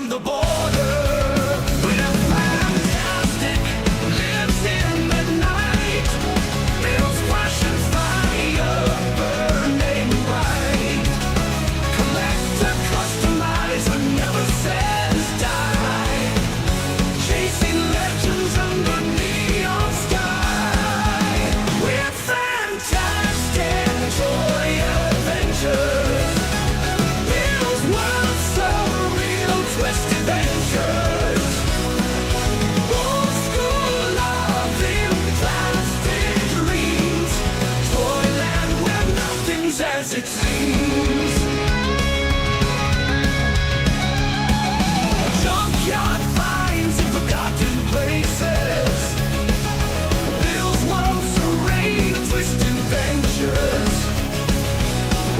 from the border. We're fantastic, lives in the night, builds passion, fire, burning bright. Collector, customizer, never says die. Chasing legends under neon sky. We're fantastic toy adventures. Builds worlds, surreal, twist adventures. Old school loving, plastic dreams. Toyland where nothing's as it seems. Junkyard finds in forgotten places. Bill's world serene, twist adventures.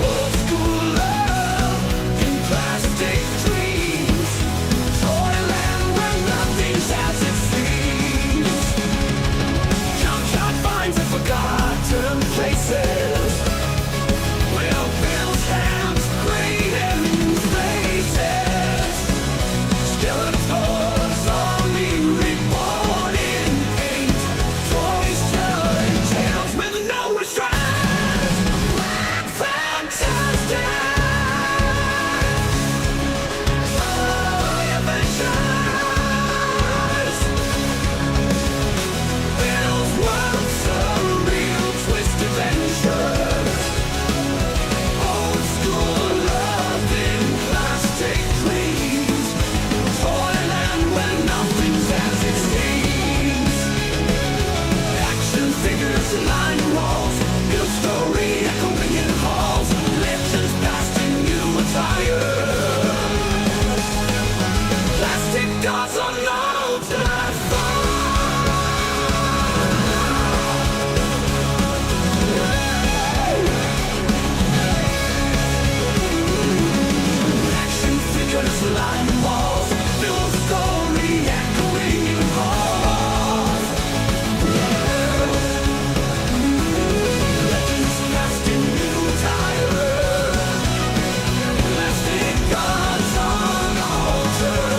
Old school love in plastic dreams. Toyland where nothing's as it seems. Junkyard finds in forgotten places. Will Bill's hands green in places. Skeletons only reborn in paint. Toys telling tales with no restraint. Fantastic toy adventures. Bill's world, surreal, twist adventures. Old school love in plastic dreams. Toyland where nothing's as it seems. Action figures line walls. Build story echoing in halls. Legends past in new attire. Plastic gods unknown to have Action figures line walls. Build story echoing in halls. Legends past in new attire. Plastic gods on altar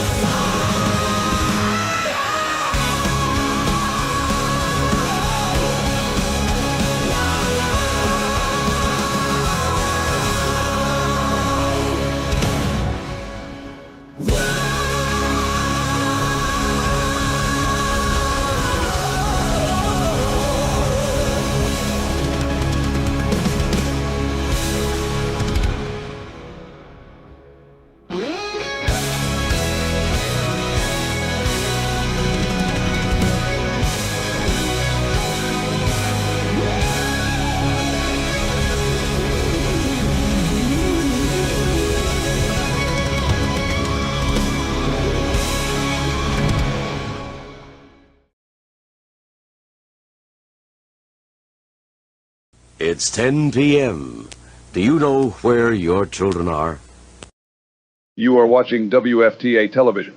It's 10 p.m. Do you know where your children are? You are watching WFTA television.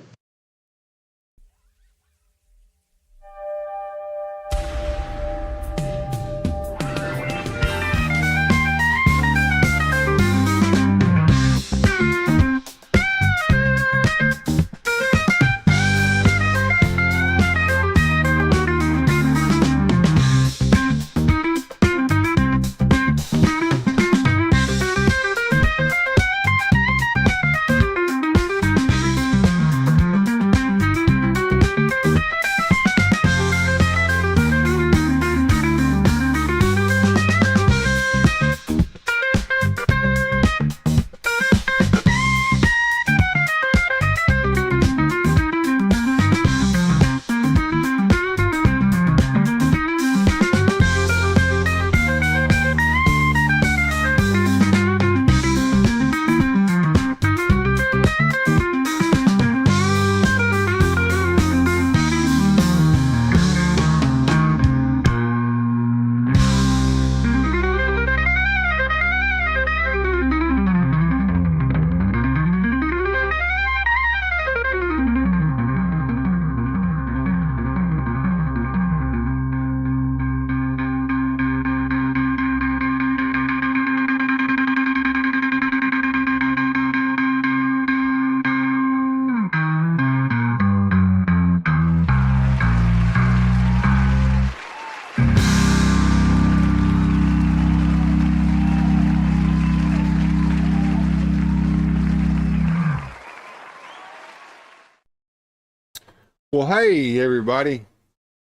Well, hey, everybody.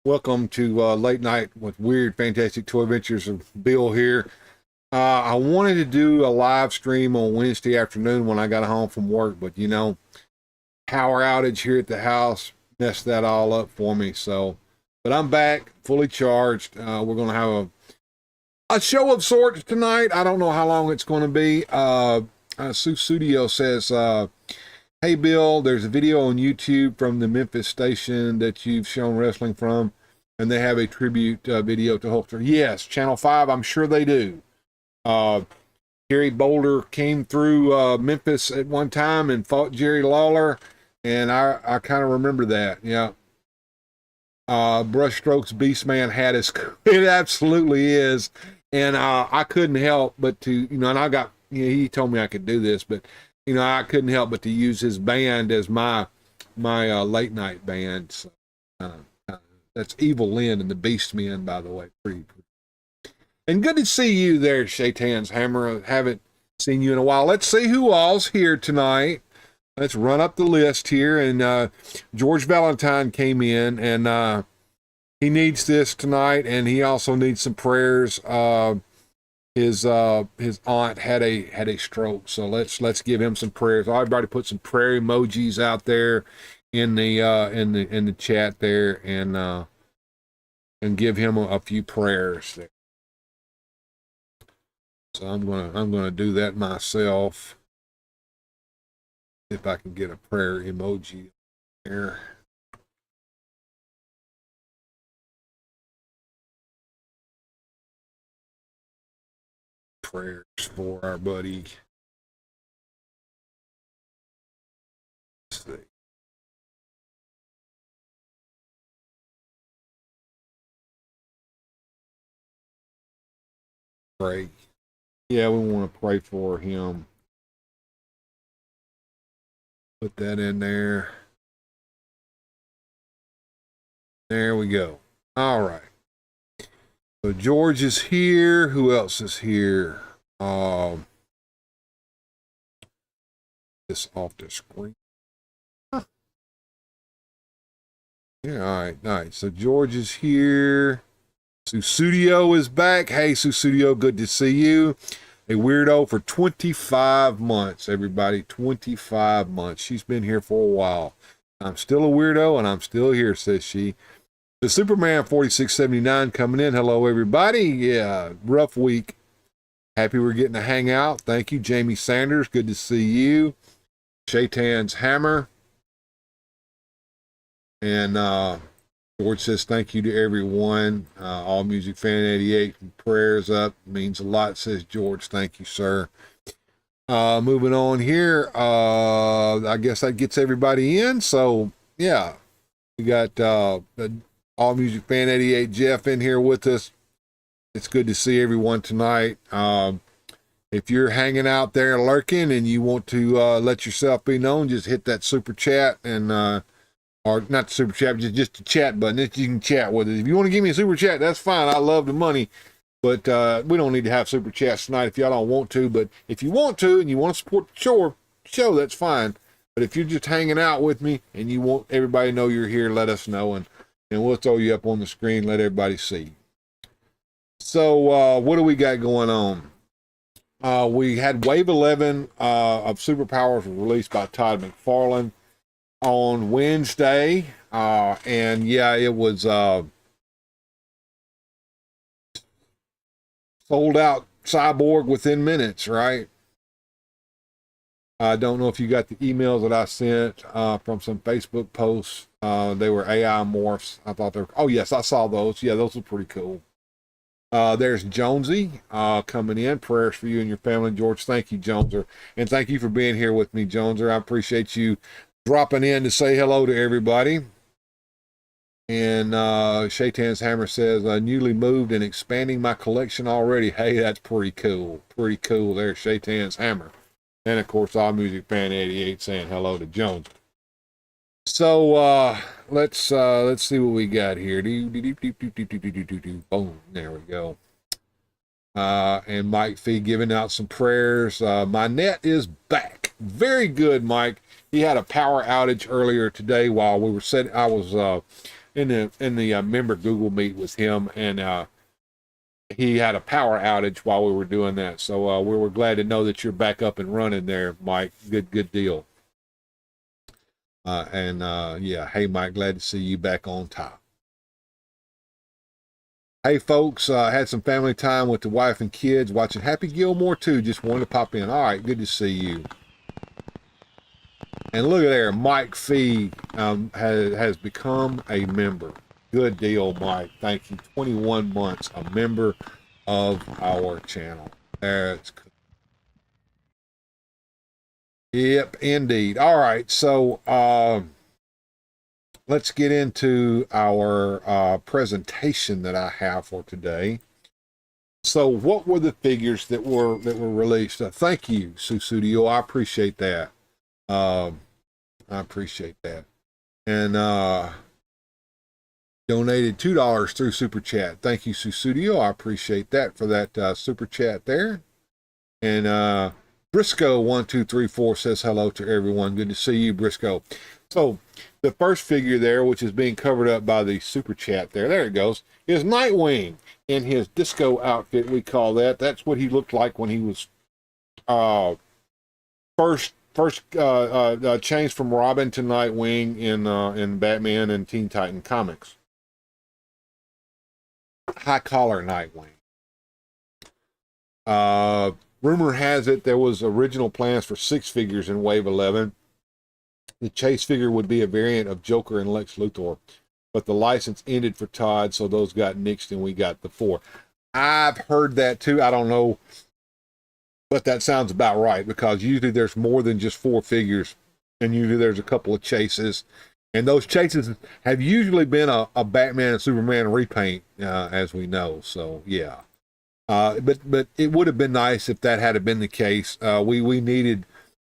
Welcome to Late Night with Weird Fantastic Toy Adventures of Bill here. I wanted to do a live stream on Wednesday afternoon when I got home from work, but you know, power outage here at the house messed that all up for me. So, but I'm back, fully charged. We're going to have a show of sorts tonight. I don't know how long it's going to be. Sue Studio says, hey, Bill, there's a video on YouTube from the Memphis station that you've shown wrestling from, and they have a tribute video to Hulkster. Yes, Channel 5, I'm sure they do. Gary Boulder came through Memphis at one time and fought Jerry Lawler, and I kind of remember that, yeah. Brushstrokes Beastman hat is it absolutely is, and I couldn't help but to, you know, and I got, you know, he told me I could do this, but you know, I couldn't help but to use his band as my late night band. So, that's Evil Lynn and the Beastmen, by the way. Pretty. And good to see you there, Shaitan's Hammer. I haven't seen you in a while. Let's see who all's here tonight. Let's run up the list here. And George Valentine came in, and he needs this tonight, and he also needs some prayers. His aunt had a stroke, so let's give him some prayers. Everybody put some prayer emojis out there in the chat there, and give him a few prayers there. So I'm gonna do that myself. If I can get a prayer emoji there. Prayers for our buddy. Let's see. Pray. Yeah, we want to pray for him. Put that in there. There we go. All right. So George is here. Who else is here? This off the screen. Huh. Yeah, all right. So George is here. Susudio is back. Hey, Susudio, good to see you. A weirdo for 25 months, everybody. 25 months. She's been here for a while. I'm still a weirdo, and I'm still here, says she. The Superman 4679 coming in. Hello, everybody. Yeah, rough week. Happy we're getting to hang out. Thank you, Jamie Sanders. Good to see you. Shaitan's Hammer. And George says thank you to everyone. All Music Fan 88, prayers up. Means a lot, says George. Thank you, sir. Moving on here. I guess that gets everybody in. So, yeah. We got All Music Fan 88 Jeff in here with us. It's good to see everyone tonight. If you're hanging out there lurking and you want to let yourself be known, just hit that super chat and or not the super chat, just the chat button that you can chat with it. If you want to give me a super chat, that's fine. I love the money, but we don't need to have super chats tonight if y'all don't want to. But if you want to and you want to support the show, that's fine. But if you're just hanging out with me and you want everybody to know you're here, let us know, and we'll throw you up on the screen, let everybody see. So what do we got going on? We had Wave 11 of Superpowers released by Todd McFarlane on Wednesday, and yeah, it was sold out Cyborg within minutes, right? I don't know if you got the emails that I sent from some Facebook posts. They were AI morphs. I thought they were, oh yes, I saw those. Yeah, those were pretty cool. There's Jonesy coming in. Prayers for you and your family, George. Thank you, Joneser. And thank you for being here with me, Joneser. I appreciate you dropping in to say hello to everybody. And Shaitan's Hammer says, newly moved and expanding my collection already. Hey, that's pretty cool. Pretty cool there, Shaitan's Hammer. And of course, All Music Fan 88 saying hello to Jones. So let's see what we got here. Boom, there we go. And Mike Fee giving out some prayers. My net is back. Very good, Mike. He had a power outage earlier today while we were sitting. I was in the member Google Meet with him, and he had a power outage while we were doing that. So we were glad to know that you're back up and running there, Mike. Good deal. Yeah, hey Mike, glad to see you back on top. Hey folks, had some family time with the wife and kids watching Happy Gilmore 2. Just wanted to pop in. All right, good to see you. And look at there, Mike Fee has become a member. Good deal, Mike. Thank you. 21 months, a member of our channel. That's cool. Yep, indeed. All right, so let's get into our presentation that I have for today. So, what were the figures that were released? Thank you, Susudio. I appreciate that. I appreciate that. And donated $2 through Super Chat. Thank you, Susudio. I appreciate that for that Super Chat there. And Briscoe1234 says hello to everyone. Good to see you, Briscoe. So the first figure there, which is being covered up by the Super Chat there it goes, is Nightwing in his disco outfit, we call that. That's what he looked like when he was first changed from Robin to Nightwing in Batman and Teen Titan comics. High collar Nightwing. Rumor has it there was original plans for 6 figures in Wave 11. The Chase figure would be a variant of Joker and Lex Luthor, but the license ended for Todd, so those got nixed and we got the 4. I've heard that too. I don't know, but that sounds about right, because usually there's more than just 4 figures, and usually there's a couple of chases, and those chases have usually been a Batman and Superman repaint, as we know. So yeah, but it would have been nice if that had been the case. We needed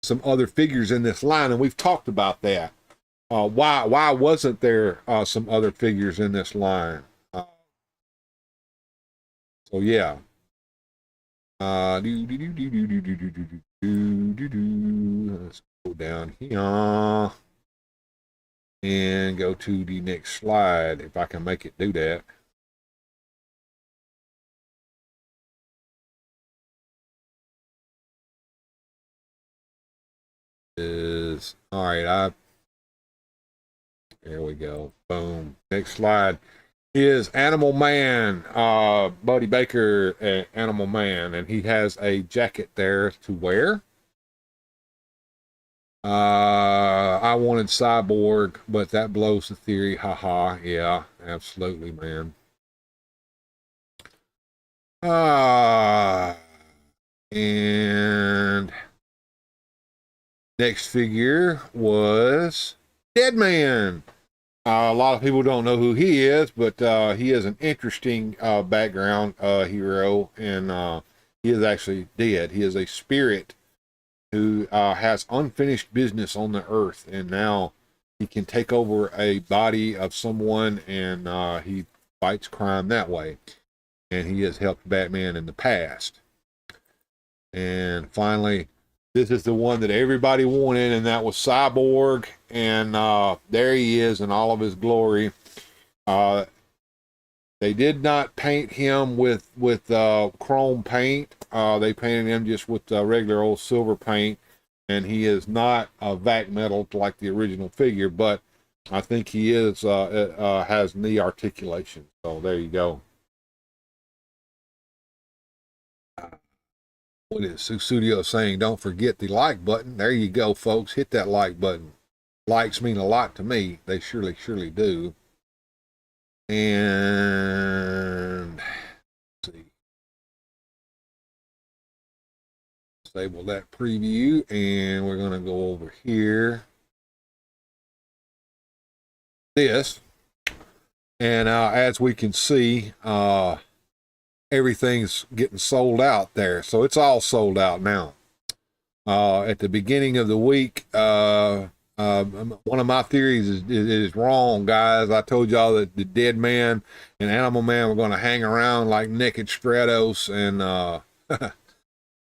some other figures in this line, and we've talked about that. Why wasn't there some other figures in this line? So yeah. Let's go down here and go to the next slide, if I can make it do that. All right, there we go. Boom. Next slide is Animal Man, Buddy Baker, Animal Man, and he has a jacket there to wear. I wanted Cyborg, but that blows the theory. Haha. Yeah, absolutely, man. And next figure was Deadman. A lot of people don't know who he is, but he is an interesting background hero, and he is actually dead. He is a spirit who has unfinished business on the earth, and now he can take over a body of someone, and he fights crime that way. And he has helped Batman in the past. And finally, this is the one that everybody wanted, and that was Cyborg. And there he is in all of his glory. They did not paint him with chrome paint. They painted him just with regular old silver paint. And he is not a vac metal like the original figure, but I think he is has knee articulation. So there you go. What is Susudio saying? Don't forget the like button. There you go, folks. Hit that like button. Likes mean a lot to me. They surely do. And let's see. Disable that preview, and we're going to go over here. This. And as we can see, everything's getting sold out there. So it's all sold out now. At the beginning of the week, one of my theories is wrong, guys. I told y'all that the Dead Man and Animal Man were going to hang around like naked Stratos, and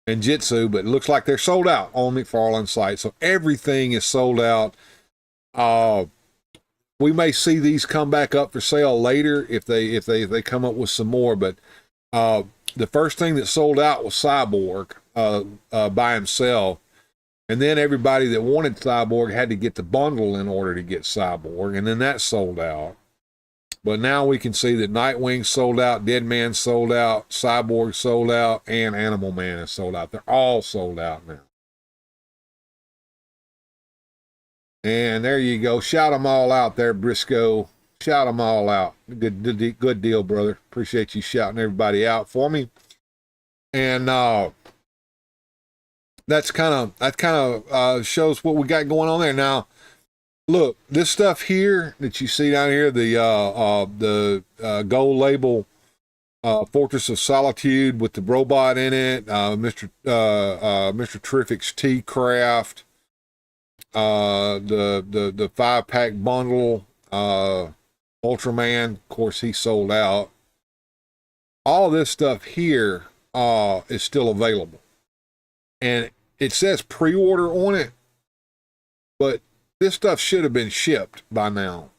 and Jitsu, but it looks like they're sold out on McFarlane's site. So everything is sold out. We may see these come back up for sale later if they come up with some more. But the first thing that sold out was Cyborg by himself. And then everybody that wanted Cyborg had to get the bundle in order to get Cyborg. And then that sold out. But now we can see that Nightwing sold out, Dead Man sold out, Cyborg sold out, and Animal Man is sold out. They're all sold out now. And there you go. Shout them all out there, Briscoe. Shout them all out. Good deal, brother. Appreciate you shouting everybody out for me. And that kind of shows what we got going on there. Now, look, this stuff here that you see down here, the gold label Fortress of Solitude with the robot in it, Mr. Terrific's T-Craft, the 5-pack bundle, Ultraman, of course, he sold out. All this stuff here is still available. And it says pre-order on it, but this stuff should have been shipped by now.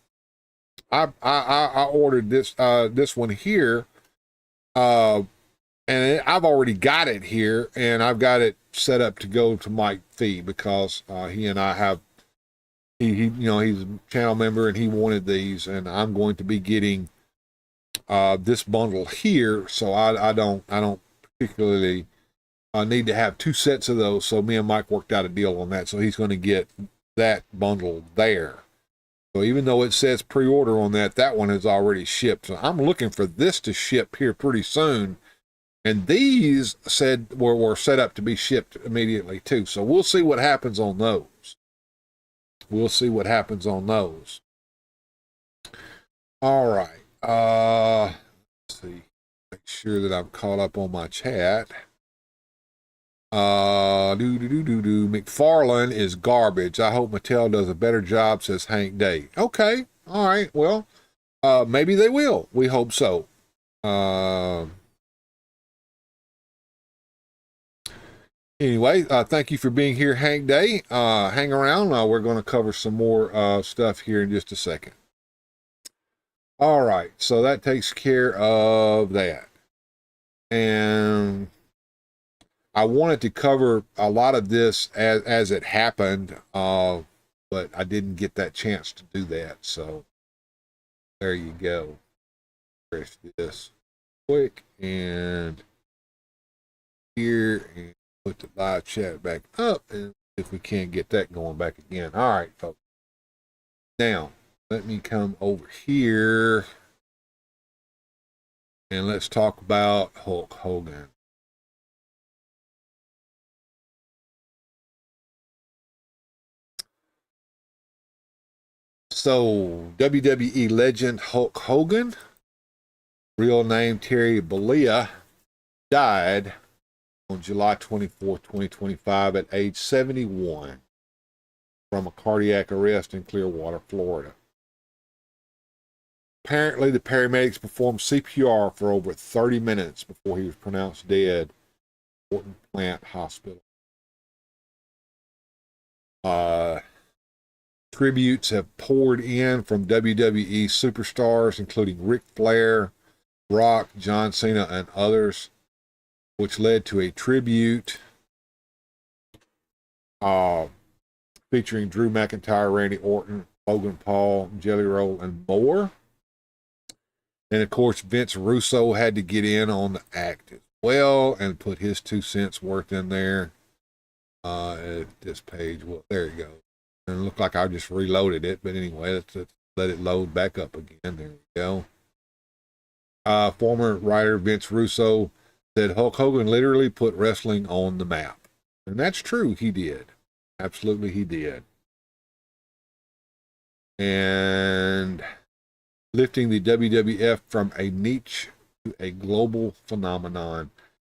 I ordered this one here, and I've already got it here, and I've got it set up to go to Mike Fee because he and I have he's a channel member and he wanted these, and I'm going to be getting this bundle here, so I don't particularly need to have 2 sets of those. So me and Mike worked out a deal on that, so he's going to get that bundle there. So even though it says pre-order on that, that one is already shipped. So I'm looking for this to ship here pretty soon. And these were set up to be shipped immediately too. So we'll see what happens on those. We'll see what happens on those. All right. Let's see. Make sure that I'm caught up on my chat. McFarlane is garbage. I hope Mattel does a better job, says Hank Day. Okay. All right. Well, maybe they will. We hope so. Anyway, thank you for being here, Hank Day. Hang around. We're going to cover some more stuff here in just a second. All right. So that takes care of that. And I wanted to cover a lot of this as it happened, but I didn't get that chance to do that. So there you go. Press this quick and here and put the live chat back up, and if we can't get that going back again. All right, folks. Now let me come over here and let's talk about Hulk Hogan. So, WWE legend Hulk Hogan, real name Terry Bollea, died on July 24, 2025 at age 71 from a cardiac arrest in Clearwater, Florida. Apparently, the paramedics performed CPR for over 30 minutes before he was pronounced dead at Morton Plant Hospital. Tributes have poured in from WWE superstars, including Ric Flair, Rock, John Cena, and others, which led to a tribute featuring Drew McIntyre, Randy Orton, Logan Paul, Jelly Roll, and more. And of course, Vince Russo had to get in on the act as well and put his 2 cents worth in there. At this page, well, there you go. And it looked like I just reloaded it, but anyway, let's let it load back up again. There we go. Former writer Vince Russo said Hulk Hogan literally put wrestling on the map. And that's true, he did. Absolutely, he did. And lifting the WWF from a niche to a global phenomenon.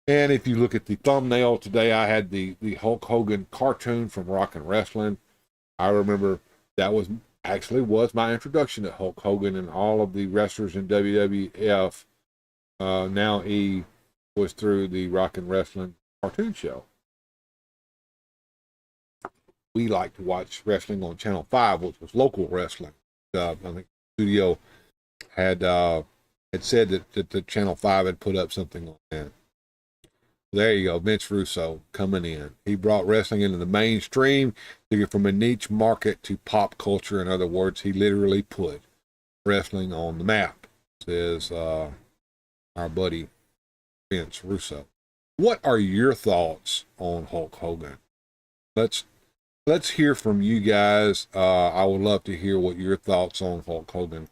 And if you look at the thumbnail today, I had the Hulk Hogan cartoon from Rock and Wrestling. I remember that was my introduction to Hulk Hogan and all of the wrestlers in WWF. Now he was through the Rock and Wrestling cartoon show. we like to watch wrestling on Channel 5, which was local wrestling. I think the studio had said that the Channel 5 had put up something on that. There you go, Vince Russo coming in. He brought wrestling into the mainstream, taking from a niche market to pop culture. In other words, he literally put wrestling on the map, says our buddy Vince Russo. What are your thoughts on Hulk Hogan? Let's hear from you guys. I would love to hear what your thoughts on Hulk Hogan.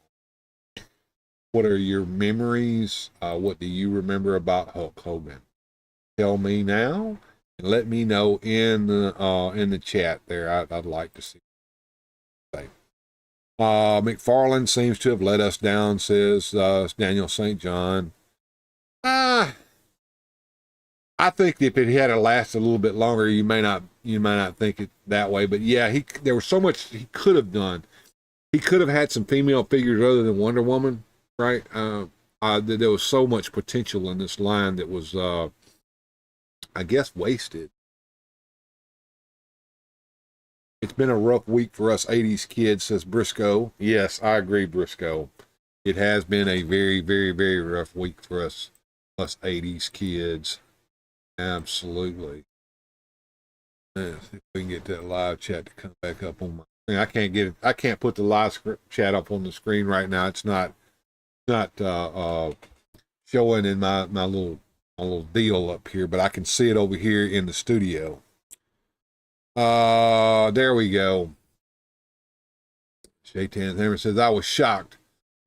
What are your memories? What do you remember about Hulk Hogan? Tell me now, and let me know in the chat there. I'd like to see. McFarlane seems to have let us down, says Daniel St. John. I think if it had lasted a little bit longer, you may not think it that way. But yeah, there was so much he could have done. He could have had some female figures other than Wonder Woman, right? There was so much potential in this line that was, I guess, wasted. It's been a rough week for us 80s kids, says Briscoe. Yes, I agree, Briscoe. It has been a very, very, very rough week for us 80s kids. Absolutely. Let's see if we can get that live chat to come back up on my screen. I can't put the live chat up on the screen right now. It's not showing in my little deal up here, but I can see it over here in the studio. There we go. Shaitan Hammer says, I was shocked.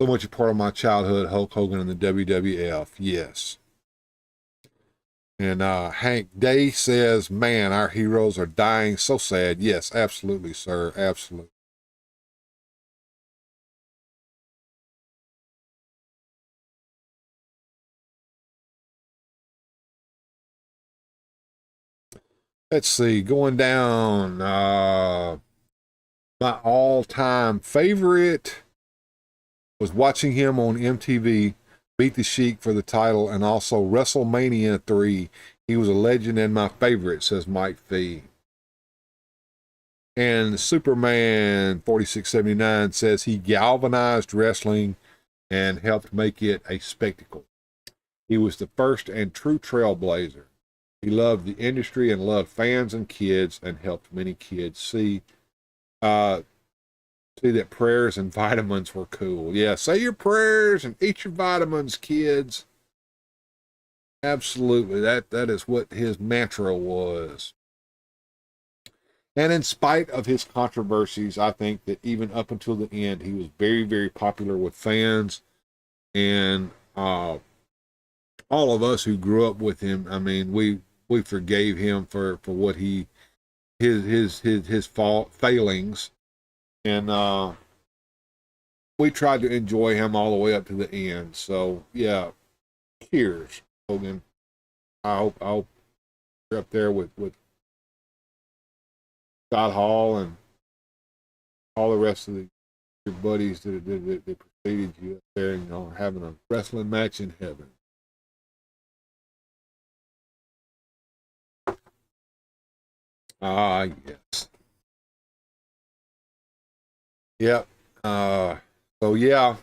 So much a part of my childhood, Hulk Hogan in the WWF. Yes. And Hank Day says, man, our heroes are dying. So sad. Yes, absolutely, sir. Absolutely. Let's see, going down, my all-time favorite was watching him on MTV beat the Sheik for the title, and also WrestleMania 3. He was a legend and my favorite, says Mike Fee. And Superman 4679 says he galvanized wrestling and helped make it a spectacle. He was the first and true trailblazer. He loved the industry and loved fans and kids, and helped many kids see that prayers and vitamins were cool. Yeah, say your prayers and eat your vitamins, kids. Absolutely, that is what his mantra was. And in spite of his controversies, I think that even up until the end, he was very, very popular with fans, and all of us who grew up with him. I mean, we forgave him for what his failings, and we tried to enjoy him all the way up to the end. So yeah, cheers, Hogan. I hope you're up there with Scott Hall and all the rest of your buddies that preceded you up there, and having a wrestling match in heaven. Yes. Yep. So yeah,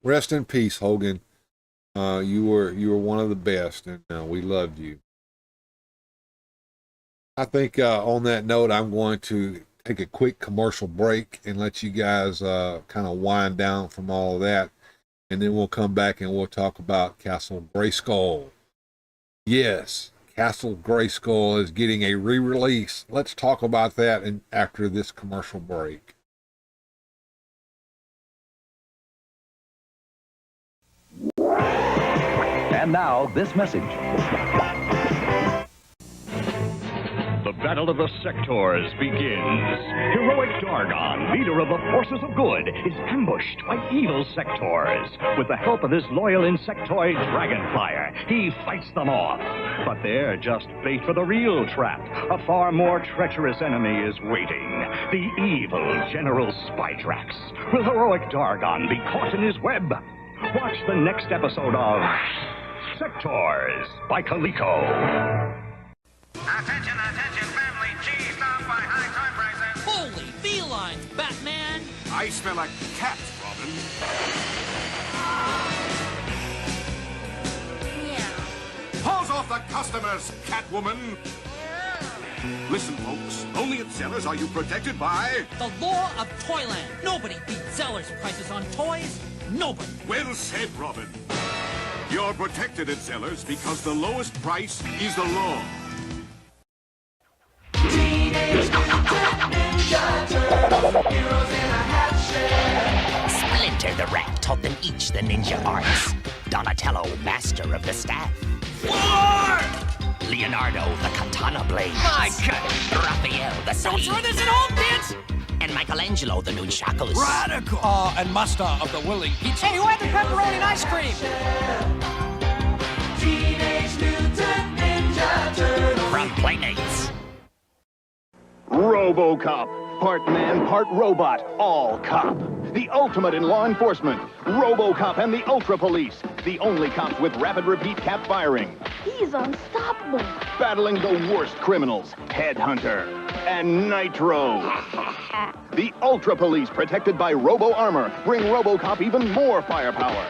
rest in peace, Hogan. You were one of the best, and we loved you. I think on that note, I'm going to take a quick commercial break and let you guys kind of wind down from all of that, and then we'll come back and we'll talk about Castle Grayskull. Yes. Castle Grayskull is getting a re-release. Let's talk about that after this commercial break. And now, this message. The battle of the sectors begins. Heroic Dargon, leader of the forces of good, is ambushed by evil sectors. With the help of his loyal insectoid Dragonflyer, he fights them off. But they're just bait for the real trap. A far more treacherous enemy is waiting. The evil General Spytrax. Will Heroic Dargon be caught in his web? Watch the next episode of Sectors by Coleco. Attention, attention, family. G, stop by high time. lines, Batman. I smell like cat, Robin. Paws off the customers, Catwoman. Listen, folks, only at Zellers are you protected by... The law of Toyland. Nobody beats Zeller's prices on toys. Nobody. Well said, Robin. You're protected at Zellers because the lowest price is the law. Splinter the Rat taught them each the ninja arts. Donatello, master of the staff. Leonardo, the katana blade. My God. Raphael, the Don't same. throw this at home, kids. And Michelangelo, the nunchakus. Radical. And master of the willing pizza. Hey, who had the pepperoni and ice cream? Teenage Mutant Ninja Turtles. From Playmates. RoboCop. Part man, part robot. All cop. The ultimate in law enforcement. RoboCop and the Ultra Police. The only cops with rapid repeat cap firing. He's unstoppable. Battling the worst criminals. Headhunter. And Nitro. The Ultra Police, protected by Robo Armor, bring RoboCop even more firepower.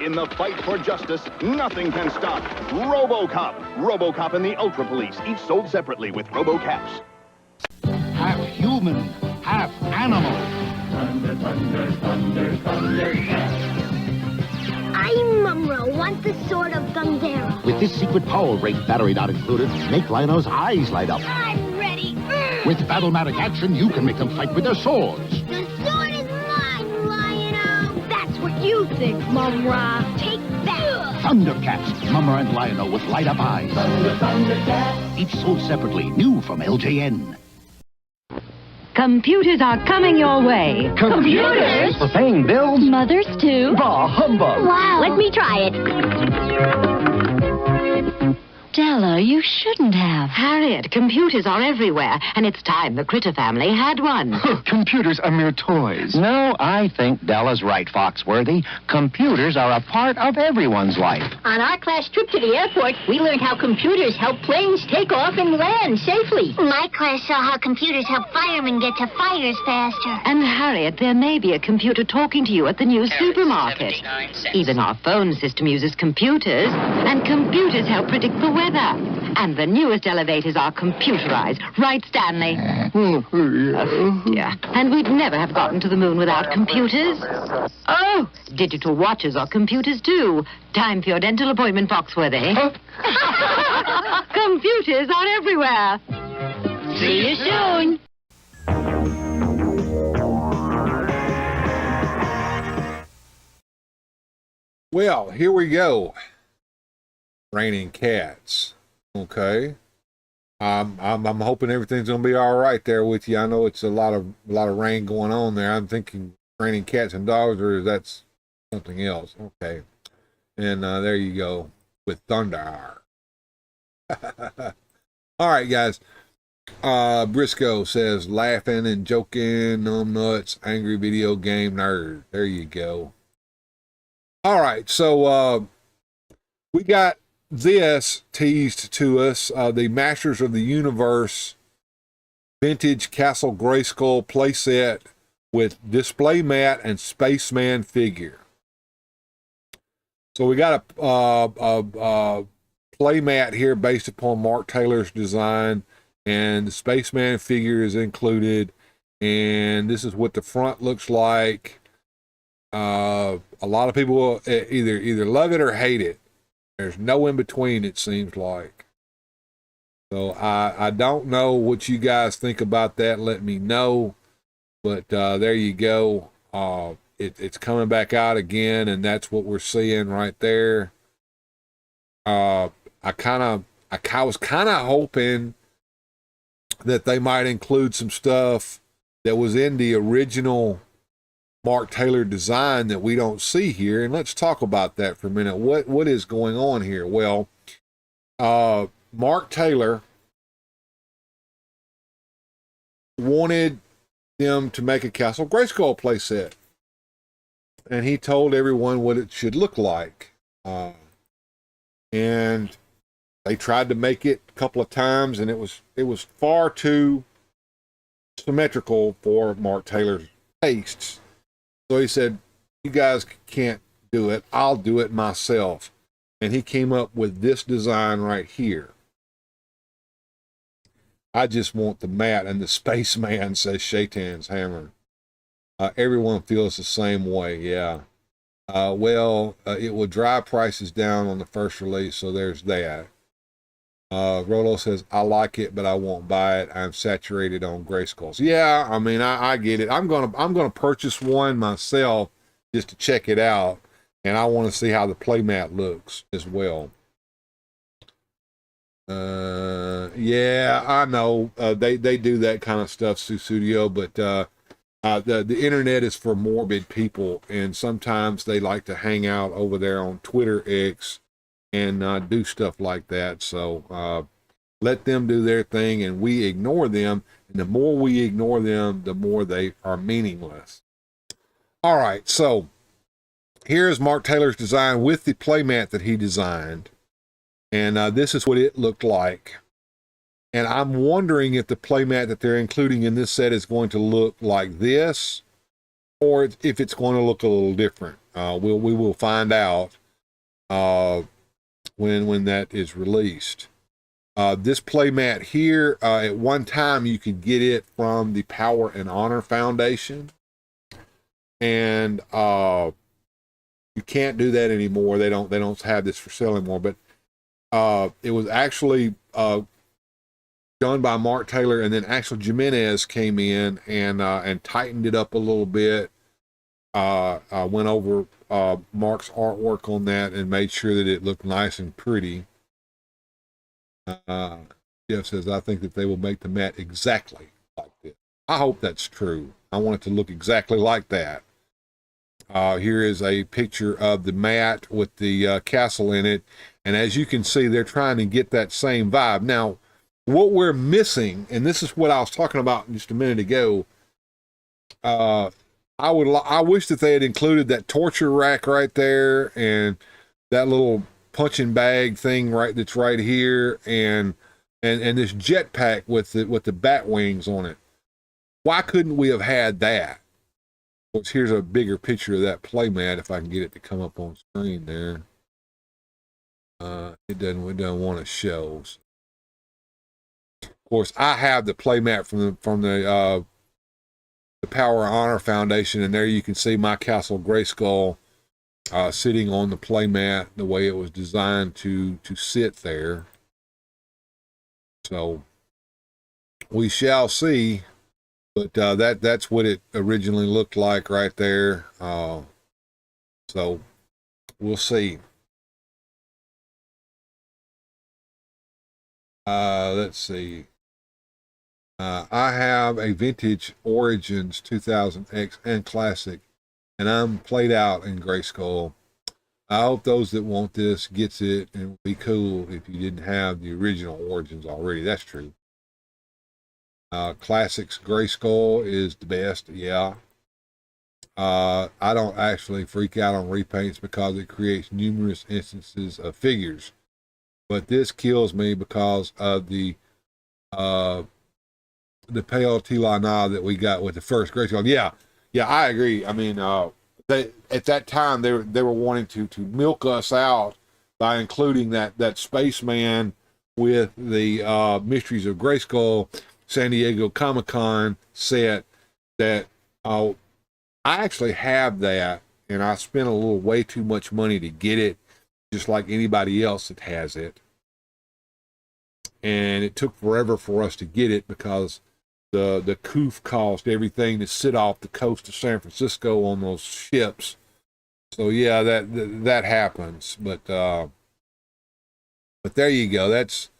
In the fight for justice, nothing can stop RoboCop. RoboCop and the Ultra Police, each sold separately with RoboCaps. Half human, half animal. Thunder, thunder, thunder, thunder, I, Mumro, want the sword of Thundera. With this secret power ring, battery not included, make Lionel's eyes light up. I'm ready. With Battlematic action, you can make them fight with their swords. The sword is mine, Lion-O. That's what you think, Mumra. Take that. Thundercats, Mummer and Lionel with light-up eyes. thunder, thundercats. Each sold separately, new from LJN. Computers are coming your way. Computers? For paying bills? Mothers, too. Bah, humbug. Wow. Let me try it. Della, you shouldn't have. Harriet, computers are everywhere, and it's time the Critter family had one. Computers are mere toys. No, I think Della's right, Foxworthy. Computers are a part of everyone's life. On our class trip to the airport, we learned how computers help planes take off and land safely. My class saw how computers help firemen get to fires faster. And Harriet, there may be a computer talking to you at the new supermarket. Even our phone system uses computers, and computers help predict the weather. And the newest elevators are computerized. Right, Stanley? Oh, dear. And we'd never have gotten to the moon without computers. Oh, digital watches are computers, too. Time for your dental appointment, Foxworthy. Computers are everywhere. See you soon. Well, here we go. Raining cats. Okay. I'm hoping everything's gonna be all right there with you. I know it's a lot of rain going on there. I'm thinking raining cats and dogs, or that's something else. Okay. And there you go with thunder. All right, guys. Briscoe says laughing and joking, numb nuts, angry video game nerd. There you go. All right, so we got this teased to us, the Masters of the Universe vintage Castle Grayskull playset with display mat and spaceman figure. So we got a play mat here based upon Mark Taylor's design, and the spaceman figure is included, and this is what the front looks like. A lot of people either love it or hate it. There's no in between, it seems like. So I don't know what you guys think about that. Let me know. But there you go. It's coming back out again, and that's what we're seeing right there. I was kind of hoping that they might include some stuff that was in the original Mark Taylor design that we don't see here, and let's talk about that for a minute. What is going on here? Well, Mark Taylor wanted them to make a Castle Grayskull playset, and he told everyone what it should look like. And they tried to make it a couple of times, and it was far too symmetrical for Mark Taylor's tastes. So he said, you guys can't do it. I'll do it myself. And he came up with this design right here. I just want the mat and the spaceman, says Shaitan's Hammer. Everyone feels the same way, yeah. It will drive prices down on the first release, so there's that. Rolo says, I like it, but I won't buy it. I'm saturated on Grayskulls. Yeah, I mean, I get it. I'm gonna purchase one myself just to check it out, and I want to see how the playmat looks as well. Yeah, I know they do that kind of stuff, Studio, but the internet is for morbid people, and sometimes they like to hang out over there on Twitter X and do stuff like that. So let them do their thing, and we ignore them. And the more we ignore them, the more they are meaningless. All right, so here's Mark Taylor's design with the playmat that he designed. And this is what it looked like. And I'm wondering if the playmat that they're including in this set is going to look like this, or if it's going to look a little different. We will find out when that is released. This playmat here, at one time you could get it from the Power and Honor Foundation, and you can't do that anymore. They don't have this for sale anymore. But it was actually done by Mark Taylor, and then Axel Jimenez came in and tightened it up a little bit. Went over Mark's artwork on that and made sure that it looked nice and pretty. Jeff says, I think that they will make the mat exactly like this. I hope that's true. I want it to look exactly like that. Here is a picture of the mat with the castle in it. And as you can see, they're trying to get that same vibe. Now, what we're missing, and this is what I was talking about just a minute ago, I wish that they had included that torture rack right there, and that little punching bag thing that's right here, and this jetpack with the bat wings on it. Why couldn't we have had that? Well, here's a bigger picture of that playmat if I can get it to come up on screen there. It doesn't want to show. Of course, I have the playmat from the Power and Honor Foundation, and there you can see my Castle Grayskull sitting on the playmat the way it was designed to sit there. So we shall see, but that's what it originally looked like right there. So we'll see. Let's see. I have a vintage Origins 2000X and Classic, and I'm played out in Grayskull. I hope those that want this gets it, and it would be cool if you didn't have the original Origins already. That's true. Classics Grayskull is the best, yeah. I don't actually freak out on repaints because it creates numerous instances of figures. But this kills me because of the Pale Tilana that we got with the first Grayskull. Yeah, I agree. I mean, they at that time they were wanting to milk us out by including that spaceman with the Mysteries of Grayskull San Diego Comic-Con set that I actually have that, and I spent a little way too much money to get it, just like anybody else that has it. And it took forever for us to get it because the coof cost everything to sit off the coast of San Francisco on those ships. So yeah, that happens. But there you go. That's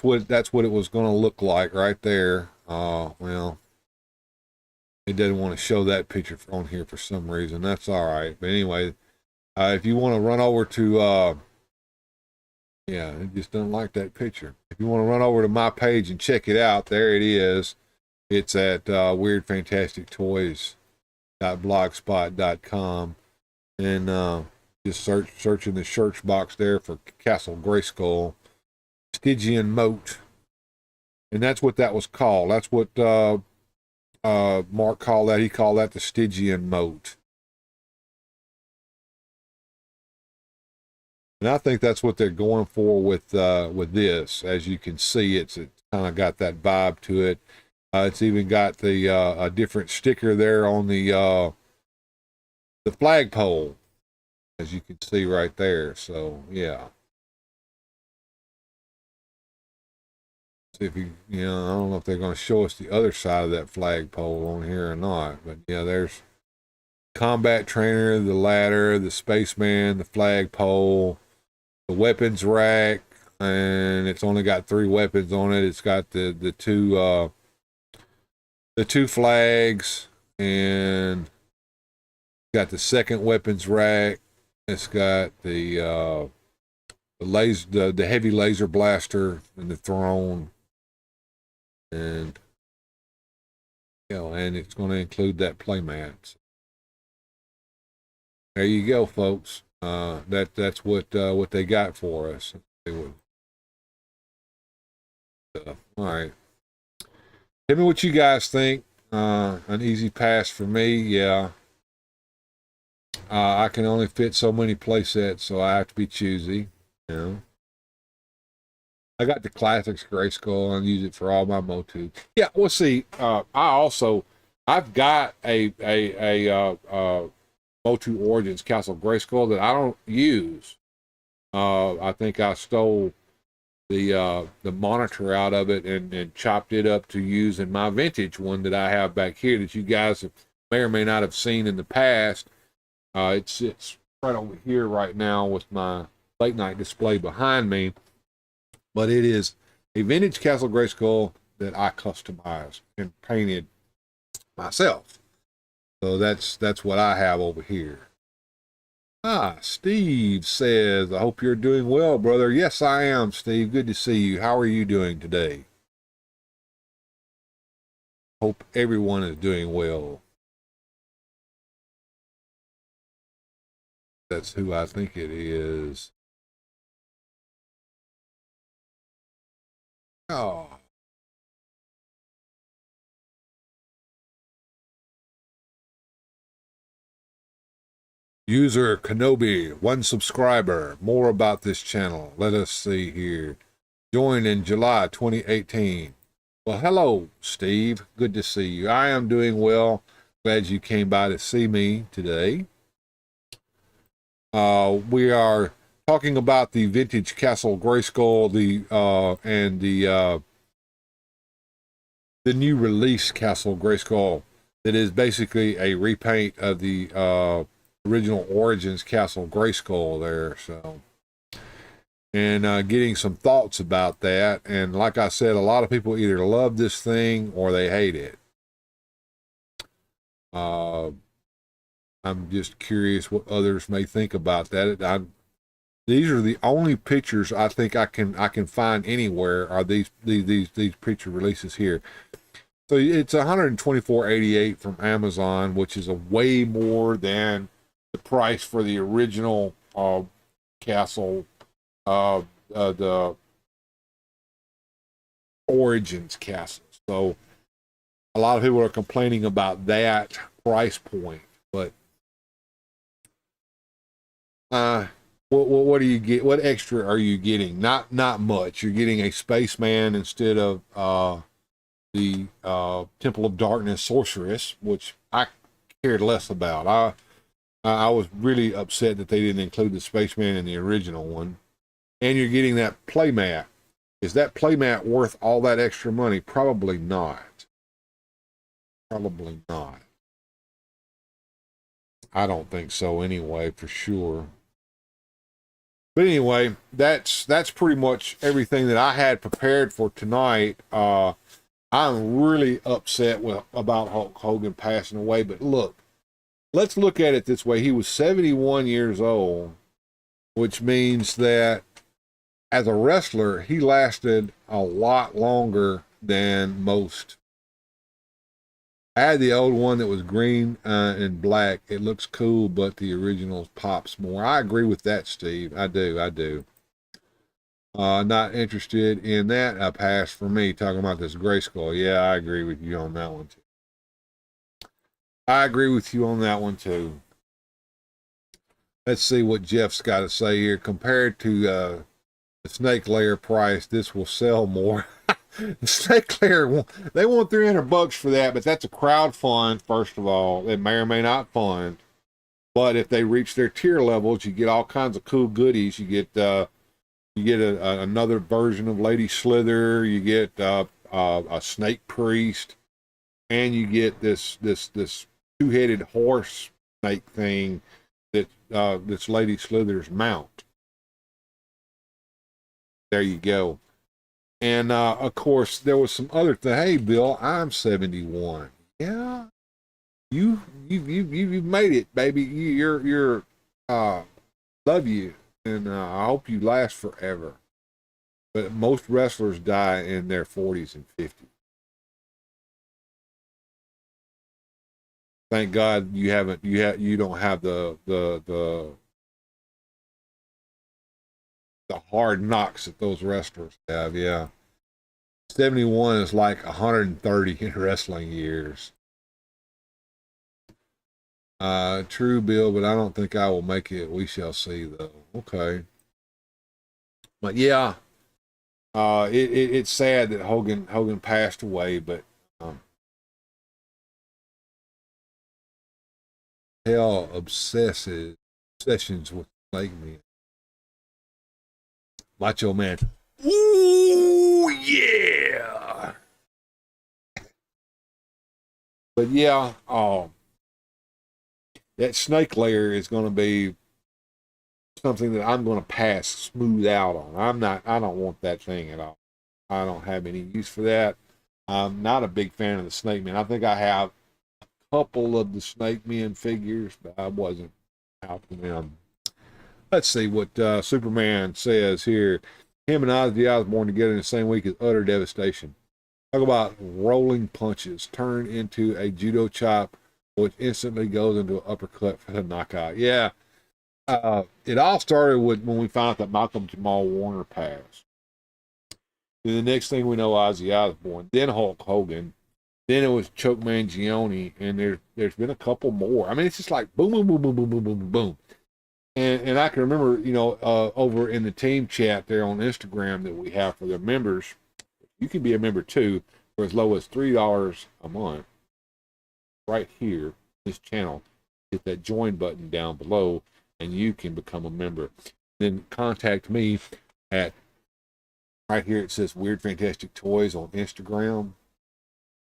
what it was going to look like right there. Well, it doesn't want to show that picture on here for some reason. That's all right. But anyway, if you want to run over to yeah, it just doesn't like that picture. If you want to run over to my page and check it out, there it is. It's at weirdfantastictoys.blogspot.com, and just search in the search box there for Castle Grayskull Stygian Moat, and that's what that was called. That's what Mark called that. He called that the Stygian moat. And I think that's what they're going for with this. As you can see, it's kind of got that vibe to it. It's even got the a different sticker there on the flagpole, as you can see right there. So yeah. See if you know, I don't know if they're going to show us the other side of that flagpole on here or not, but yeah, there's combat trainer, the ladder, the spaceman, the flagpole, the weapons rack, and it's only got 3 weapons on it. It's got the two flags, and got the second weapons rack. It's got the laser, the heavy laser blaster, and the throne, and and it's going to include that playmat. There you go, folks. That's what they got for us. All right. Tell me what you guys think. An easy pass for me, yeah. I can only fit so many play sets, so I have to be choosy. You know. I got the Classics Grayskull and use it for all my Motu. Yeah, well, see, I've got a Motu Origins Castle Grayskull that I don't use. I think I stole the monitor out of it and chopped it up to use in my vintage one that I have back here that you guys may or may not have seen in the past. It sits right over here right now with my late night display behind me. But it is a vintage Castle Grayskull that I customized and painted myself. So that's what I have over here. Steve says, I hope you're doing well, brother. Yes, I am, Steve. Good to see you. How are you doing today? Hope everyone is doing well. That's who I think it is. Oh. User Kenobi, 1 subscriber. More about this channel. Let us see here. Joined in July 2018. Well, hello, Steve. Good to see you. I am doing well. Glad you came by to see me today. We are talking about the vintage Castle Grayskull, the new release Castle Grayskull that is basically a repaint of the original Origins Castle Grayskull there. So, and getting some thoughts about that. And like I said, a lot of people either love this thing or they hate it. I'm just curious what others may think about that. These are the only pictures I think I can find anywhere are these picture releases here. So it's $124.88 from Amazon, which is a way more than the price for the original Castle, the Origins Castle. So a lot of people are complaining about that price point, but what do you get? What extra are you getting? Not much. You're getting a spaceman instead of the Temple of Darkness Sorceress, which I cared less about. I was really upset that they didn't include the spaceman in the original one. And you're getting that playmat. Is that playmat worth all that extra money? Probably not. Probably not. I don't think so anyway, for sure. But anyway, that's pretty much everything that I had prepared for tonight. I'm really upset about Hulk Hogan passing away. But look, let's look at it this way. He was 71 years old, which means that as a wrestler, he lasted a lot longer than most. I had the old one that was green and black. It looks cool, but the original pops more. I agree with that, Steve. I do. Not interested in that. A pass for me. Talking about this Grayskull. Yeah, I agree with you on that one too. I agree with you on that one too. Let's see what Jeff's got to say here. Compared to the snake layer price, this will sell more. The snake layer, they want $300 for that, but that's a crowd fund, first of all. It may or may not fund. But if they reach their tier levels, you get all kinds of cool goodies. You get another version of Lady Slither. You get a snake priest, and you get this two-headed horse snake thing that's Lady Slither's mount. There you go. And of course, there was some other thing. Hey, Bill, I'm 71. Yeah, you've made it, baby. You're love you, and I hope you last forever. But most wrestlers die in their 40s and 50s. Thank God you don't have the hard knocks that those wrestlers have. Yeah. 71 is like 130 in wrestling years. True, Bill, but I don't think I will make it. We shall see, though. Okay. But yeah, it's sad that Hogan passed away, but hell, obsessions with Snake Man. Macho Man. Ooh, yeah. But yeah, that snake layer is going to be something that I'm going to pass smooth out on. I don't want that thing at all. I don't have any use for that. I'm not a big fan of the Snake Man. I think I have a couple of the Snake Men figures, but I wasn't out for them. Let's see what Superman says here. Him and Ozzy Osbourne together in the same week is utter devastation. Talk about rolling punches turn into a judo chop, which instantly goes into an uppercut for the knockout. Yeah. It all started with when we found out that Malcolm Jamal Warner passed. Then the next thing we know, Ozzy Osbourne, then Hulk Hogan, then it was Chuck Mangione, and there's been a couple more. I mean, it's just like boom, boom, boom, boom, boom, boom, boom, boom, boom. And I can remember, over in the team chat there on Instagram that we have for the members, you can be a member too, for as low as $3 a month. Right here, this channel, hit that join button down below, and you can become a member. Then contact me at, right here it says Weird Fantastic Toys on Instagram.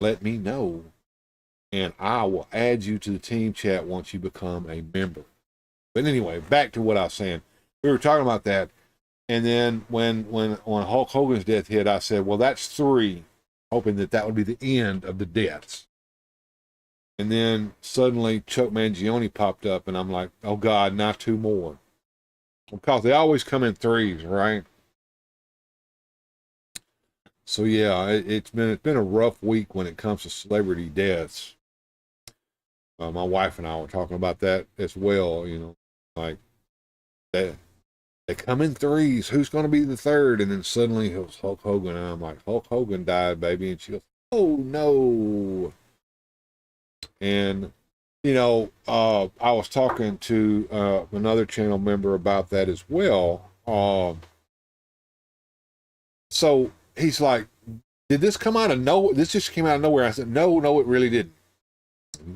Let me know, and I will add you to the team chat once you become a member. But anyway, back to what I was saying. We were talking about that, and then when Hulk Hogan's death hit, I said, well, that's 3, hoping that would be the end of the deaths. And then suddenly Chuck Mangione popped up, and I'm like, oh God, not 2 more. Because they always come in 3s, right? So yeah, it's been a rough week when it comes to celebrity deaths. My wife and I were talking about that as well, like they come in 3s. Who's going to be the 3rd? And then suddenly it was Hulk Hogan, and I'm like, Hulk Hogan died, baby. And she goes, oh no. And I was talking to another channel member about that as well. So he's like, did this come out of nowhere? This just came out of nowhere. I said, no, it really didn't.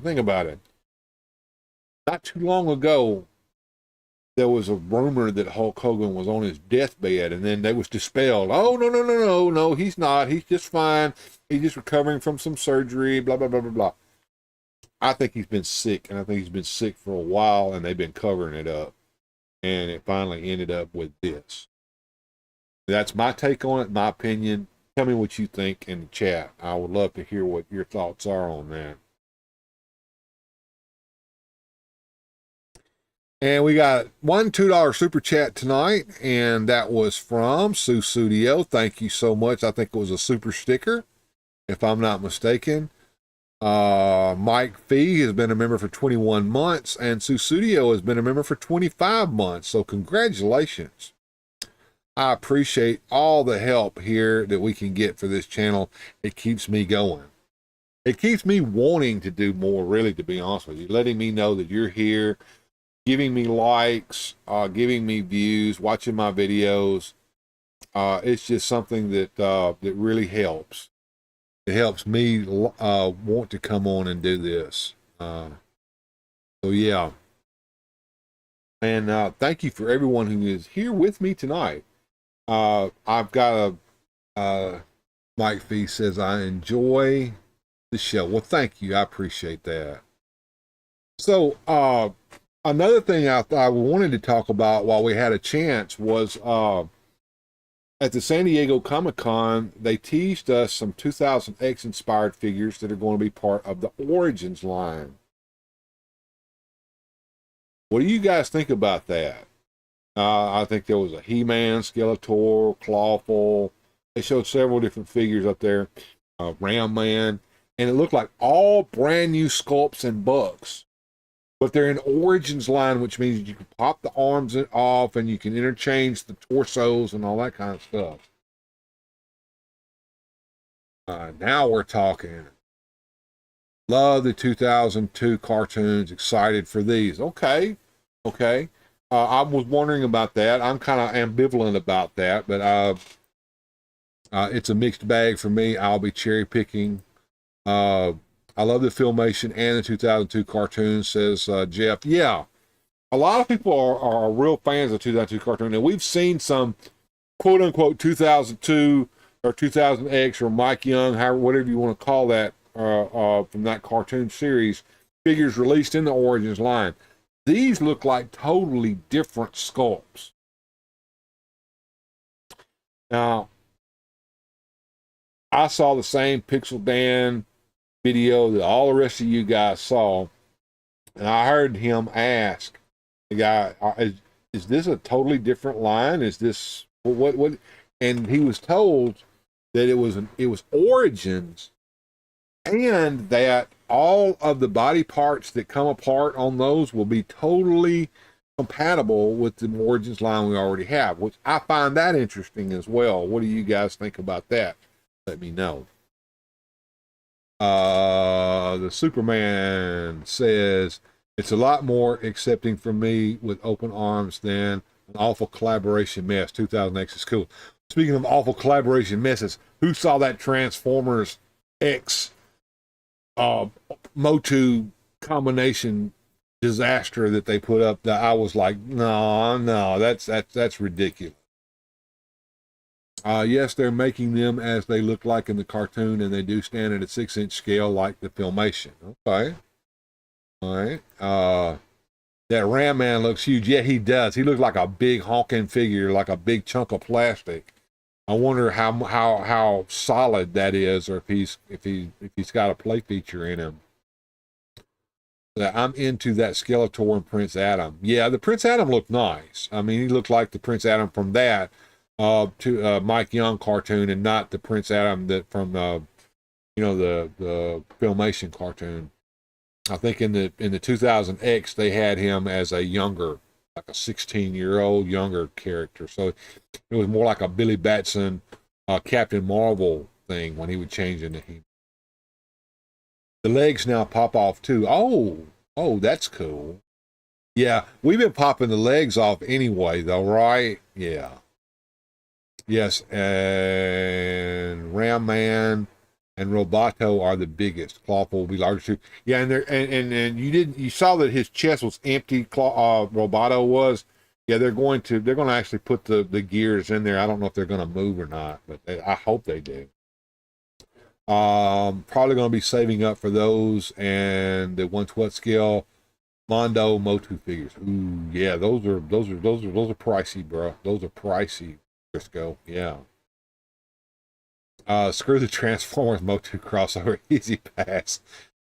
Think about it. Not too long ago, there was a rumor that Hulk Hogan was on his deathbed, and then they was dispelled. Oh, no, he's not. He's just fine. He's just recovering from some surgery, blah, blah, blah, blah, blah. I think he's been sick, and I think he's been sick for a while, and they've been covering it up. And it finally ended up with this. That's my take on it, my opinion. Tell me what you think in the chat. I would love to hear what your thoughts are on that. And we got one $2 super chat tonight, and that was from Sue Studio. Thank you so much. I think it was a super sticker, if I'm not mistaken. Mike Fee has been a member for 21 months, and Sue Studio has been a member for 25 months. So congratulations. I appreciate all the help here that we can get for this channel. It keeps me going. it keeps me wanting to do more, really, to be honest with you. Letting me know that you're here, giving me likes, giving me views, watching my videos. It's just something that that really helps. It helps me want to come on and do this. So yeah. And thank you for everyone who is here with me tonight. I've got Mike V says, I enjoy the show. Well, thank you. I appreciate that. So another thing I wanted to talk about while we had a chance was at the San Diego Comic-Con, they teased us some 2000X inspired figures that are going to be part of the Origins line. What do you guys think about that? I think there was a He-Man, Skeletor, Clawful. They showed several different figures up there. Ram Man. And it looked like all brand new sculpts and bucks. But they're in Origins line, which means you can pop the arms off and you can interchange the torsos and all that kind of stuff. Now we're talking. Love the 2002 cartoons. Excited for these. Okay. I was wondering about that. I'm kind of ambivalent about that, but it's a mixed bag for me. I'll be cherry picking. I love the Filmation and the 2002 cartoons, says Jeff. Yeah, a lot of people are real fans of 2002 cartoon, and we've seen some quote-unquote 2002 or 2000X or Mike Young, whatever you want to call that, from that cartoon series, figures released in the Origins line. These look like totally different sculpts. Now, I saw the same Pixel Dan video that all the rest of you guys saw, and I heard him ask the guy, is this a totally different line? Is this what? And he was told that it was Origins, and that all of the body parts that come apart on those will be totally compatible with the Origins line we already have, which I find that interesting as well. What do you guys think about that? Let me know. The Superman says, it's a lot more accepting for me with open arms than an awful collaboration mess. 2000X is cool. Speaking of awful collaboration messes, who saw that Transformers X Motu combination disaster that they put up? That I was like, no, that's ridiculous. Yes, they're making them as they look like in the cartoon, and they do stand at a 6-inch scale like the Filmation. Okay. All right. That Ram Man looks huge. Yeah, he does. He looks like a big honking figure, like a big chunk of plastic. I wonder how solid that is, or if he's got a play feature in him. I'm into that Skeletor and Prince Adam. Yeah, the Prince Adam looked nice. I mean, he looked like the Prince Adam from that to Mike Young cartoon, and not the Prince Adam that from the Filmation cartoon. I think in the 2000X they had him as a younger, like a 16-year-old younger character. So it was more like a Billy Batson, Captain Marvel thing when he would change into him. The legs now pop off too. Oh, that's cool. Yeah, we've been popping the legs off anyway, though, right? Yeah. Yes, and Ram Man and Roboto are the biggest. Clawful will be larger too. Yeah, and you saw that his chest was empty. Roboto was. Yeah, they're going to actually put the gears in there. I don't know if they're going to move or not, but I hope they do. Probably going to be saving up for those and the 1/12 scale Mondo Motu figures. Ooh, yeah, those are pricey, bro. Those are pricey. Go, yeah. Screw the Transformers Motu crossover. Easy pass.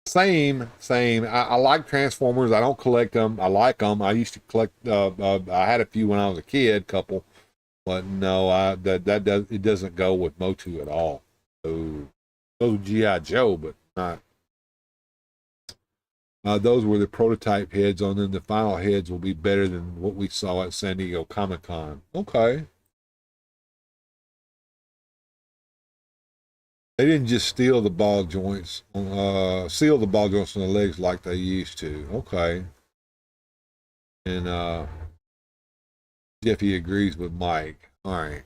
Same. I like Transformers. I don't collect them. I like them. I used to collect. I had a few when I was a kid, couple, but no, it doesn't go with Motu at all. So those G.I. Joe, but not. Those were the prototype heads on them. The final heads will be better than what we saw at San Diego Comic-Con. Okay. They didn't just steal the ball joints, seal the ball joints on the legs like they used to. Okay. And Jeffy agrees with Mike. All right.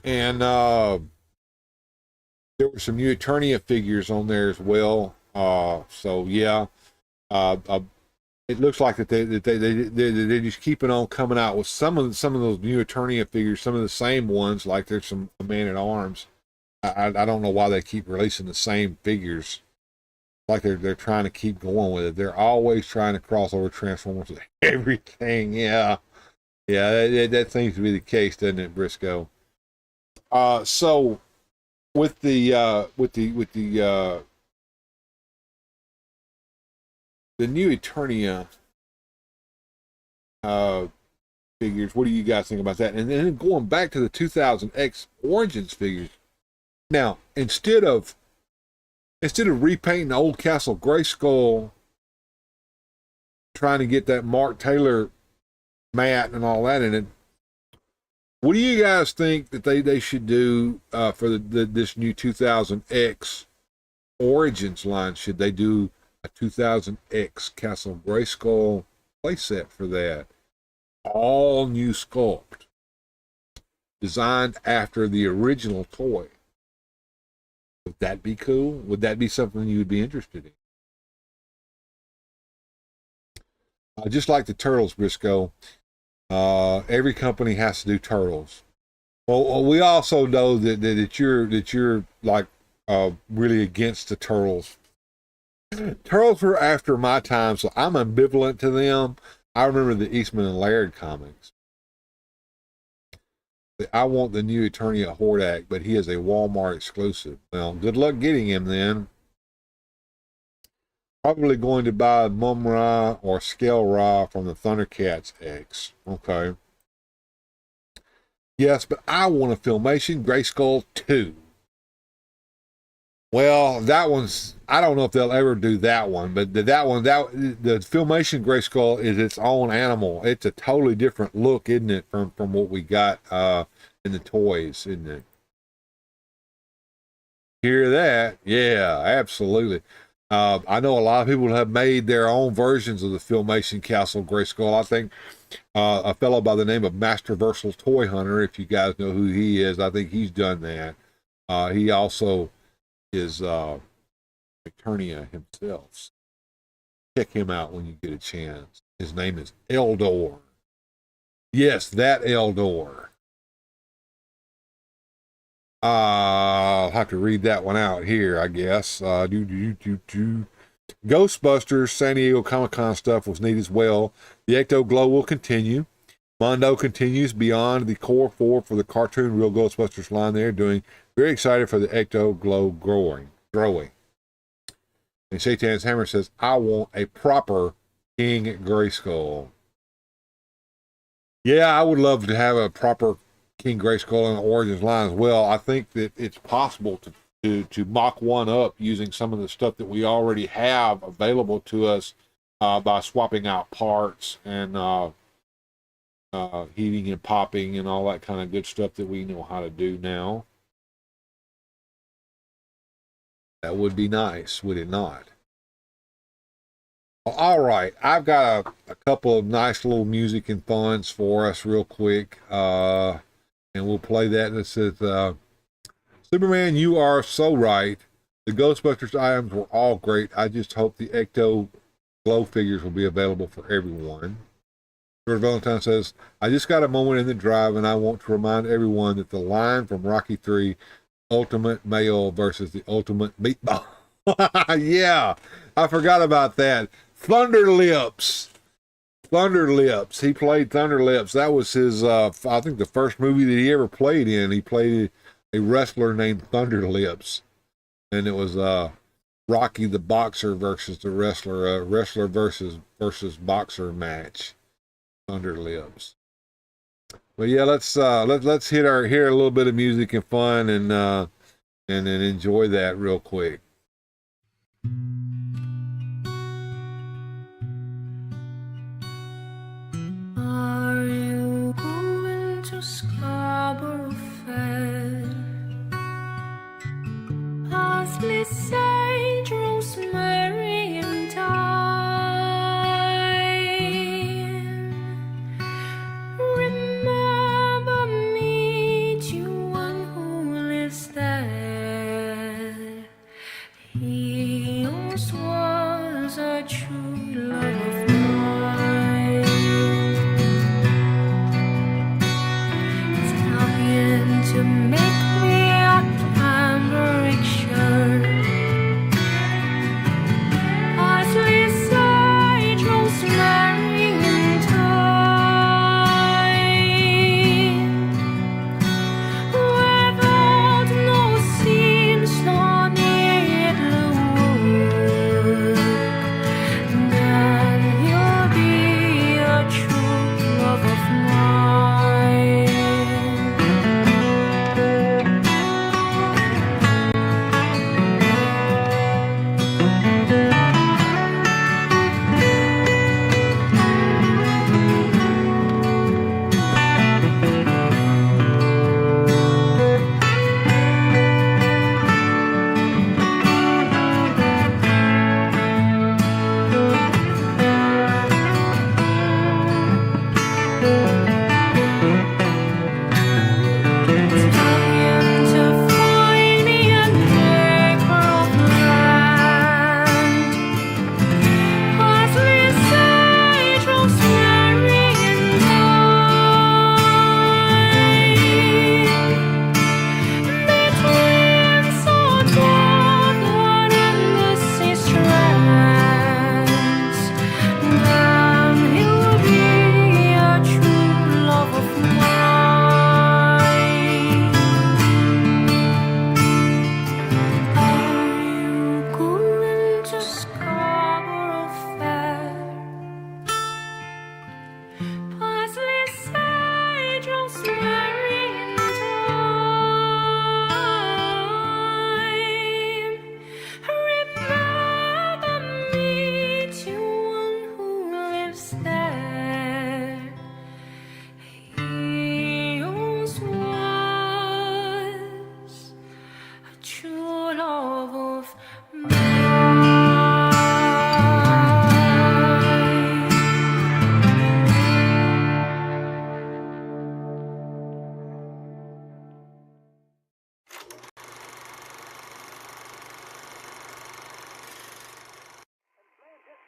And there were some new Eternia figures on there as well. So yeah, it looks like that they're just keeping on coming out with some of those new Eternia figures, some of the same ones. Like there's some Man at Arms. I don't know why they keep releasing the same figures. Like they're trying to keep going with it. They're always trying to cross over Transformers with everything. Yeah, that seems to be the case, doesn't it, Briscoe? So with the new Eternia figures, what do you guys think about that? And then going back to the 2000X Origins figures. Now, instead of repainting the old Castle Grayskull, trying to get that Mark Taylor matte and all that in it, what do you guys think that they should do for this new 2000X Origins line? Should they do a 2000X Castle Grayskull playset for that? All new sculpt, designed after the original toy. Would that be cool? Would that be something you would be interested in? Just like the Turtles, Briscoe. Every company has to do Turtles. Well, we also know that you're like really against the Turtles. Turtles were after my time, so I'm ambivalent to them. I remember the Eastman and Laird comics. I want the new Eternia Hordak, but he is a Walmart exclusive. Well, good luck getting him then. Probably going to buy Mum-Ra or Scale-Ra from the Thundercats X. Okay. Yes, but I want a Filmation Grayskull 2. Well, that one's, I don't know if they'll ever do that one, but the Filmation Grayskull is its own animal. It's a totally different look, isn't it, from what we got in the toys, isn't it? Hear that? Yeah, absolutely. I know a lot of people have made their own versions of the Filmation Castle Grayskull. I think a fellow by the name of Masterversal Toy Hunter, if you guys know who he is, I think he's done that. He also is Eternia himself. Check him out when you get a chance. His name is Eldor. Yes, that Eldor. I'll have to read that one out here, I guess. Ghostbusters San Diego Comic-Con stuff was neat as well. The Ecto Glow will continue. Mondo continues beyond the core four for the cartoon Real Ghostbusters line they're doing. Very excited for the Ecto Glow growing. And Satan's Hammer says, I want a proper King Grayskull. Yeah, I would love to have a proper King Grayskull in the Origins line as well. I think that it's possible to mock one up using some of the stuff that we already have available to us by swapping out parts and heating and popping and all that kind of good stuff that we know how to do now. That would be nice, would it not? All right, I've got a couple of nice little music and funs for us real quick. And we'll play that. And it says, Superman, you are so right. The Ghostbusters items were all great. I just hope the Ecto Glow figures will be available for everyone. George Valentine says, I just got a moment in the drive, and I want to remind everyone that the line from Rocky 3, Ultimate Male versus the Ultimate Meatball. Yeah, I forgot about that. Thunder Lips. He played Thunder Lips. That was his, I think, the first movie that he ever played in. He played a wrestler named Thunder Lips. And it was Rocky the Boxer versus the wrestler, wrestler versus boxer match. Thunder Lips. But yeah, let's hear a little bit of music and fun and then enjoy that real quick. Are you going to Scarborough Fair? sage, rosemary, and thyme. Remember me to one who lives there. He once was a true love of mine. Trying to make me a cambric shirt. Parsley, sage, rosemary, and thyme. Without no seams nor needlework, then he'll be a true love of mine. Trying to find me an acre of land. Parsley, sage, rosemary, and thyme. Between swords of blood and the sea strands, then he'll be a true love of mine. Are you going to Scarborough Fair? Parsley, sage, rosemary, and thyme. Remember me to one who lives there. He once was a true love of mine.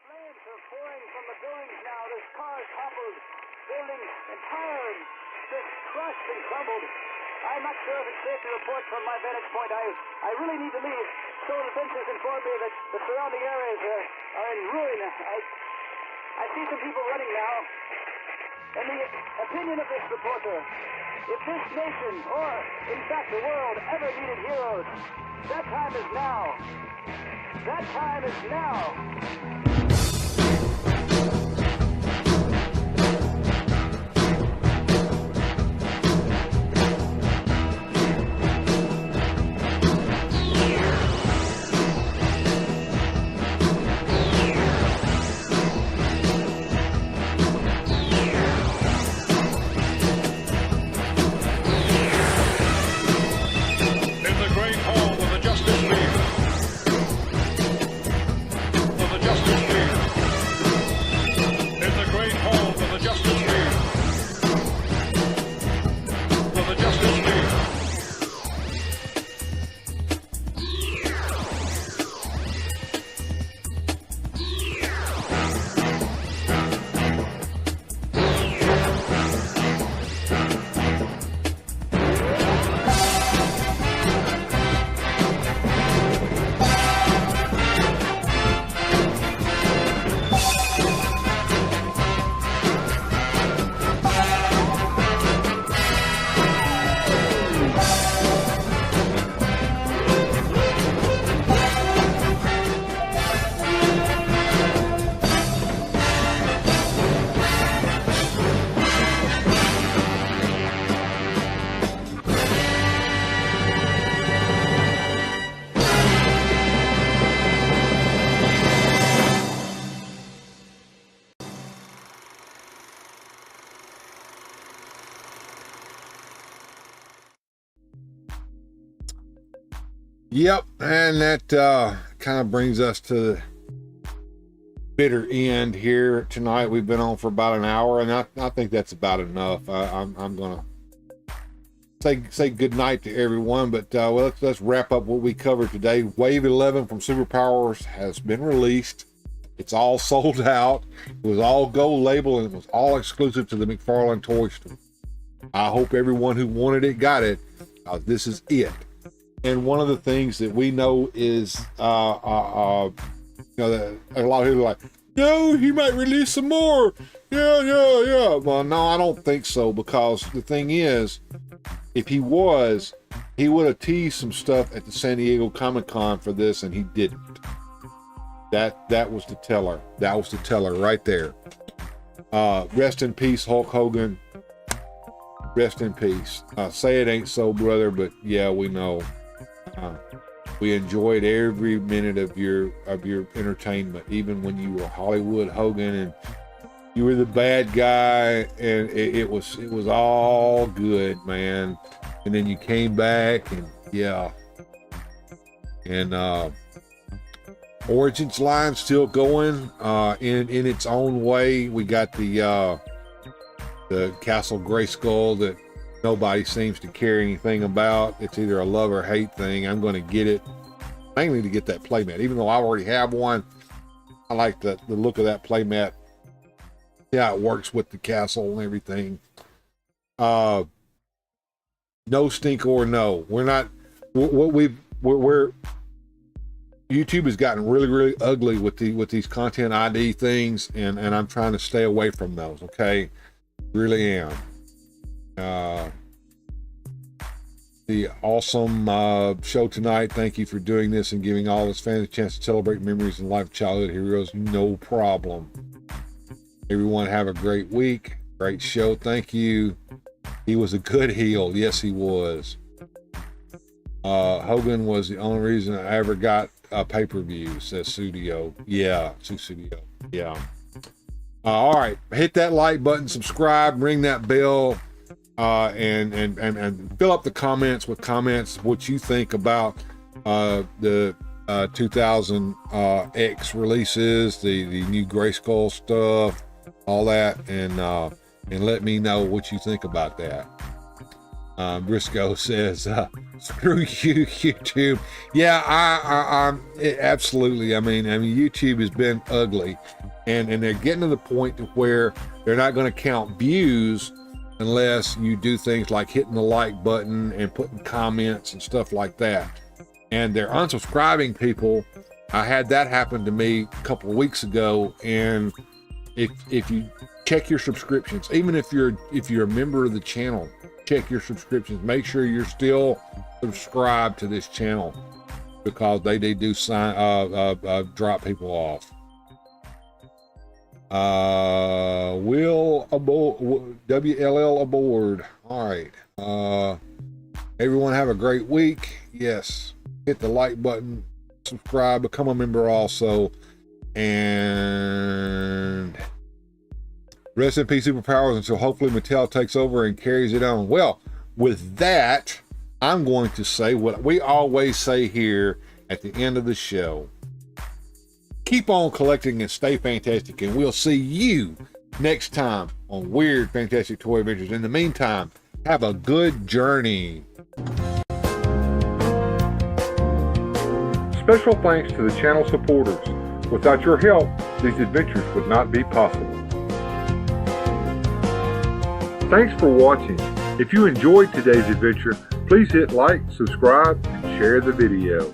Flames are pouring from the buildings now. There's cars toppled, buildings entire, just crushed and crumbled. I'm not sure if it's safe to report from my vantage point. I really need to leave. Civil Defense has informed me that the surrounding areas are in ruin. I see some people running now. In the opinion of this reporter, if this nation, or in fact the world, ever needed heroes, that time is now. That time is now. In the great hall of the Justice League. Of the Justice League. Yep, and that kind of brings us to the bitter end here tonight. We've been on for about an hour, and I think that's about enough. I'm gonna say good night to everyone, but well, let's wrap up what we covered today. Wave 11 from Superpowers has been released. It's all sold out. It was all gold label, and it was all exclusive to the McFarlane toy store. I hope everyone who wanted it got it. This is it. And one of the things that we know is, you know, that a lot of people are like, no, he might release some more. Yeah. Well, no, I don't think so, because the thing is, if he was, he would have teased some stuff at the San Diego Comic-Con for this, and he didn't. That was the teller. That was the teller right there. Rest in peace, Hulk Hogan. Rest in peace. Say it ain't so, brother, but yeah, we know. We enjoyed every minute of your entertainment, even when you were Hollywood Hogan and you were the bad guy, and it was all good, man. And then you came back, and yeah, and Origins line still going in its own way. We got the Castle Grayskull that nobody seems to care anything about. It's either a love or hate thing. I'm going to get it mainly to get that playmat. Even though I already have one, I like the look of that playmat. Yeah, it works with the castle and everything. No stink or no. We're not. We're YouTube has gotten really ugly with these content ID things, and I'm trying to stay away from those. Okay, really am. The awesome show tonight. Thank you for doing this and giving all us fans a chance to celebrate memories and life of childhood heroes. No problem. Everyone have a great week. Great show. Thank you. He was a good heel. Yes, he was. Hogan was the only reason I ever got a pay-per-view, says Studio. Yeah, Studio. Yeah. All right. Hit that like button, subscribe, ring that bell. And fill up the comments with comments what you think about the 2000 X releases, the new Grayskull stuff, all that, and let me know what you think about that. Briscoe says, "Screw you, YouTube." Yeah, I absolutely. I mean, YouTube has been ugly, and they're getting to the point to where they're not going to count views unless you do things like hitting the like button and putting comments and stuff like that. And they're unsubscribing people. I had that happen to me a couple of weeks ago, and if you check your subscriptions, even if you're a member of the channel, check your subscriptions. Make sure you're still subscribed to this channel, because they do drop people off. Will aboard, WLL aboard. All right. Everyone have a great week. Yes. Hit the like button, subscribe, become a member also. And rest in peace, Superpowers, until hopefully Mattel takes over and carries it on. Well, with that, I'm going to say what we always say here at the end of the show. Keep on collecting and stay fantastic, and we'll see you next time on Weird Fantastic Toy Adventures. In the meantime, have a good journey. Special thanks to the channel supporters. Without your help, these adventures would not be possible. Thanks for watching. If you enjoyed today's adventure, please hit like, subscribe, and share the video.